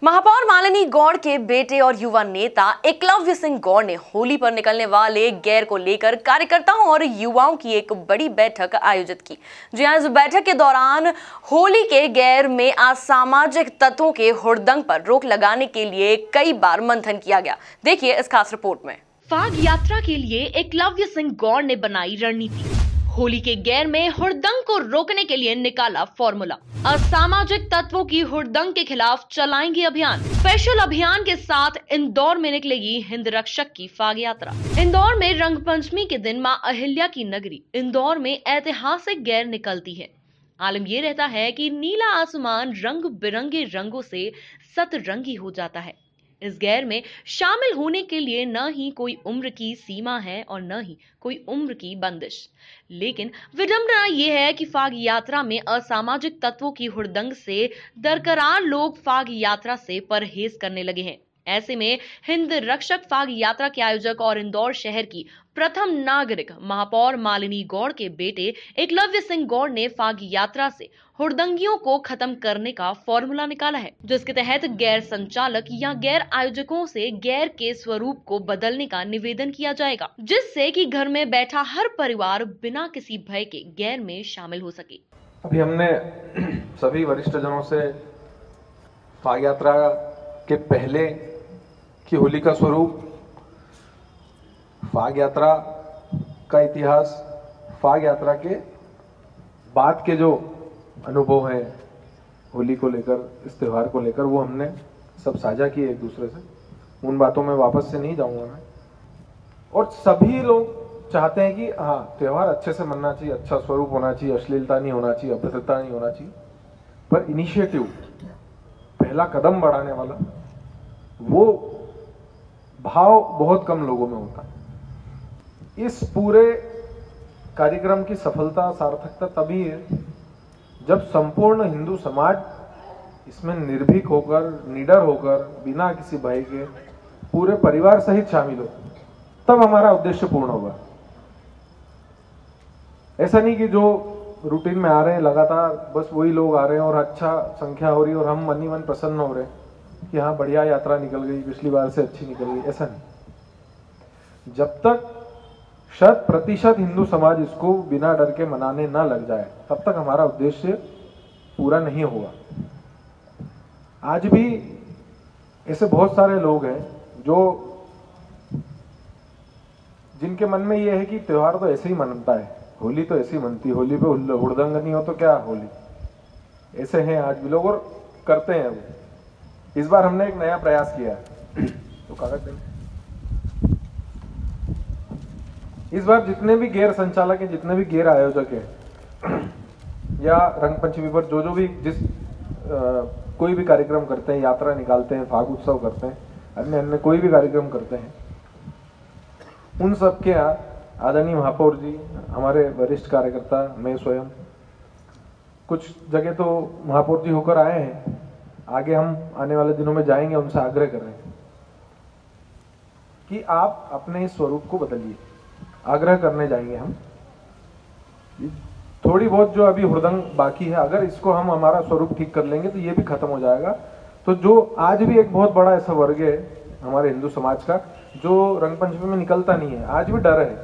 महापौर मालिनी गौड़ के बेटे और युवा नेता एकलव्य सिंह गौड़ ने होली पर निकलने वाले गैर को लेकर कार्यकर्ताओं और युवाओं की एक बड़ी बैठक आयोजित की। जी हां, इस बैठक के दौरान होली के गैर में असामाजिक तत्वों के हुड़दंग पर रोक लगाने के लिए कई बार मंथन किया गया। देखिए इस खास रिपोर्ट में। फाग यात्रा के लिए एकलव्य सिंह गौड़ ने बनाई रणनीति। होली के गैर में हुड़दंग को रोकने के लिए निकाला फॉर्मूला। असामाजिक तत्वों की हुड़दंग के खिलाफ चलाएंगे अभियान। स्पेशल अभियान के साथ इंदौर में निकलेगी हिंद रक्षक की फाग यात्रा। इंदौर में रंगपंचमी के दिन मां अहिल्या की नगरी इंदौर में ऐतिहासिक गैर निकलती है। आलम ये रहता है कि नीला आसमान रंग बिरंगे रंगों से सतरंगी हो जाता है। इस गैर में शामिल होने के लिए न ही कोई उम्र की सीमा है और न ही कोई उम्र की बंदिश। लेकिन विडंबना यह है कि फाग यात्रा में असामाजिक तत्वों की हुड़दंग से दरकरार लोग फाग यात्रा से परहेज करने लगे हैं। ऐसे में हिंद रक्षक फाग यात्रा के आयोजक और इंदौर शहर की प्रथम नागरिक महापौर मालिनी गौड़ के बेटे एकलव्य सिंह गौड़ ने फाग यात्रा से हुड़दंगियों को खत्म करने का फॉर्मूला निकाला है, जिसके तहत गैर संचालक या गैर आयोजकों से गैर के स्वरूप को बदलने का निवेदन किया जाएगा, जिससे कि घर में बैठा हर परिवार बिना किसी भय के गैर में शामिल हो सके। अभी हमने सभी वरिष्ठ जनों से फाग यात्रा के पहले की होली का स्वरूप, फाग यात्रा का इतिहास, फाग यात्रा के बाद के जो अनुभव है होली को लेकर, इस त्योहार को लेकर, वो हमने सब साझा किए एक दूसरे से। उन बातों में वापस से नहीं जाऊंगा मैं। और सभी लोग चाहते हैं कि हाँ, त्योहार अच्छे से मनना चाहिए, अच्छा स्वरूप होना चाहिए, अश्लीलता नहीं होना चाहिए, अभद्रता नहीं होना चाहिए। पर इनिशिएटिव, पहला कदम बढ़ाने वाला, वो भाव बहुत कम लोगों में होता है। इस पूरे कार्यक्रम की सफलता, सार्थकता तभी है जब संपूर्ण हिंदू समाज इसमें निर्भीक होकर, निडर होकर, बिना किसी भय के पूरे परिवार सहित शामिल हो, तब हमारा उद्देश्य पूर्ण होगा। ऐसा नहीं कि जो रूटीन में आ रहे हैं लगातार, बस वही लोग आ रहे हैं और अच्छा संख्या हो रही है और हम मन ही मन प्रसन्न हो रहे हैं कि हाँ, बढ़िया यात्रा निकल गई, पिछली बार से अच्छी निकल गई। ऐसा नहीं। जब तक 100% हिंदू समाज इसको बिना डर के मनाने ना लग जाए, तब तक हमारा उद्देश्य पूरा नहीं होगा। आज भी ऐसे बहुत सारे लोग हैं जो जिनके मन में यह है कि त्योहार तो ऐसे ही मनता है, होली तो ऐसे ही मनती, होली पे हुड़दंग नहीं हो तो क्या होली। ऐसे हैं आज भी लोग और करते हैं वो। इस बार हमने एक नया प्रयास किया है, तो कागज दें। इस बार जितने भी गैर संचालक हैं, जितने भी गैर आयोजक हैं, या रंगपंचमी पर जो भी कोई भी कार्यक्रम करते हैं, यात्रा निकालते हैं, फाग उत्सव करते हैं, अन्य कोई भी कार्यक्रम करते हैं, उन सब के आदरणीय महापौर जी, हमारे वरिष्ठ कार्यकर्ता, मैं स्वयं, कुछ जगह तो महापौर जी होकर आए हैं, आगे हम आने वाले दिनों में जाएंगे, उनसे आग्रह कर रहे हैं कि आप अपने इस स्वरूप को बदलिए। आग्रह करने जाएंगे हम। थोड़ी बहुत जो अभी हुड़दंग बाकी है, अगर इसको हम हमारा स्वरूप ठीक कर लेंगे तो ये भी खत्म हो जाएगा। तो जो आज भी एक बहुत बड़ा ऐसा वर्ग है हमारे हिंदू समाज का जो रंगपंचमी में निकलता नहीं है, आज भी डर है,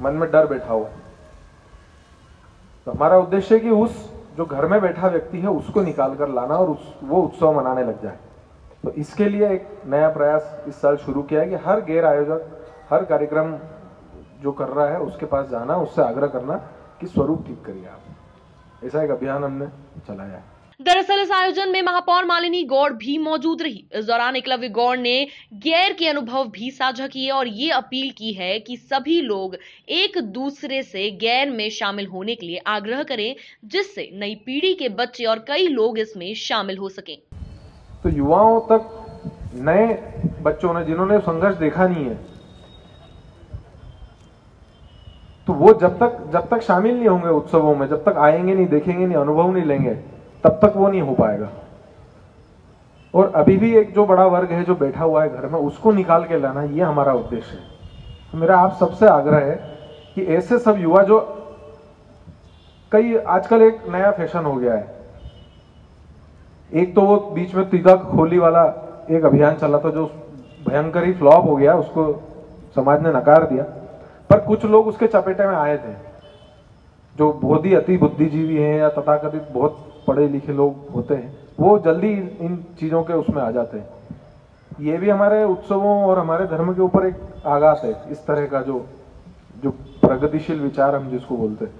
मन में डर बैठा हुआ। तो हमारा उद्देश्य है कि उस जो घर में बैठा व्यक्ति है उसको निकाल कर लाना और वो उत्सव मनाने लग जाए। तो इसके लिए एक नया प्रयास इस साल शुरू किया है कि हर गैर आयोजक, हर कार्यक्रम जो कर रहा है उसके पास जाना, उससे आग्रह करना कि स्वरूप ठीक करिए आप। ऐसा एक अभियान हमने चलाया है। दरअसल इस आयोजन में महापौर मालिनी गौड़ भी मौजूद रही। इस दौरान एकलव्य गौड़ ने गैर के अनुभव भी साझा किए और ये अपील की है कि सभी लोग एक दूसरे से गैर में शामिल होने के लिए आग्रह करें, जिससे नई पीढ़ी के बच्चे और कई लोग इसमें शामिल हो सकें। तो युवाओं तक, नए बच्चों ने जिन्होंने संघर्ष देखा नहीं है, तो वो जब तक शामिल नहीं होंगे उत्सवों में, जब तक आएंगे नहीं, देखेंगे नहीं, अनुभव नहीं लेंगे, तब तक वो नहीं हो पाएगा। और अभी भी एक जो बड़ा वर्ग है जो बैठा हुआ है घर में, उसको निकाल के लाना, ये हमारा उद्देश्य है। तो मेरा आप सबसे आग्रह है कि ऐसे सब युवा जो आजकल एक नया फैशन हो गया है एक तो वो बीच में तिलक होली वाला एक अभियान चला था जो भयंकर ही फ्लॉप हो गया, उसको समाज ने नकार दिया। पर कुछ लोग उसके चपेटे में आए थे जो बहुत ही अति बुद्धिजीवी हैं या तथाकथित बहुत पढ़े लिखे लोग होते हैं, वो जल्दी इन चीजों के उसमें आ जाते हैं। ये भी हमारे उत्सवों और हमारे धर्म के ऊपर एक आघात है, इस तरह का जो प्रगतिशील विचार हम जिसको बोलते हैं।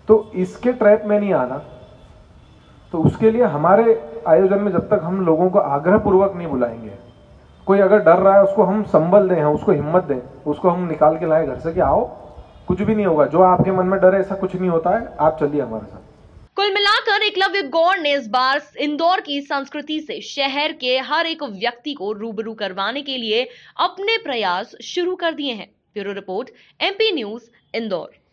तो इसके ट्रैप में नहीं आना, तो उसके लिए हमारे आयोजन में जब तक हम लोगों को आग्रह पूर्वक नहीं बुलाएंगे, कोई अगर डर रहा है उसको हम संबल दें, हम उसको हिम्मत दें, उसको हम निकाल के लाए घर से कि आओ, कुछ भी नहीं होगा, जो आपके मन में डर है ऐसा कुछ नहीं होता है, आप चलिए हमारे साथ। कुल मिलाकर एकलव्य गौड़ ने इस बार इंदौर की संस्कृति से शहर के हर एक व्यक्ति को रूबरू करवाने के लिए अपने प्रयास शुरू कर दिए हैं। Bureau report, MP news, Indore.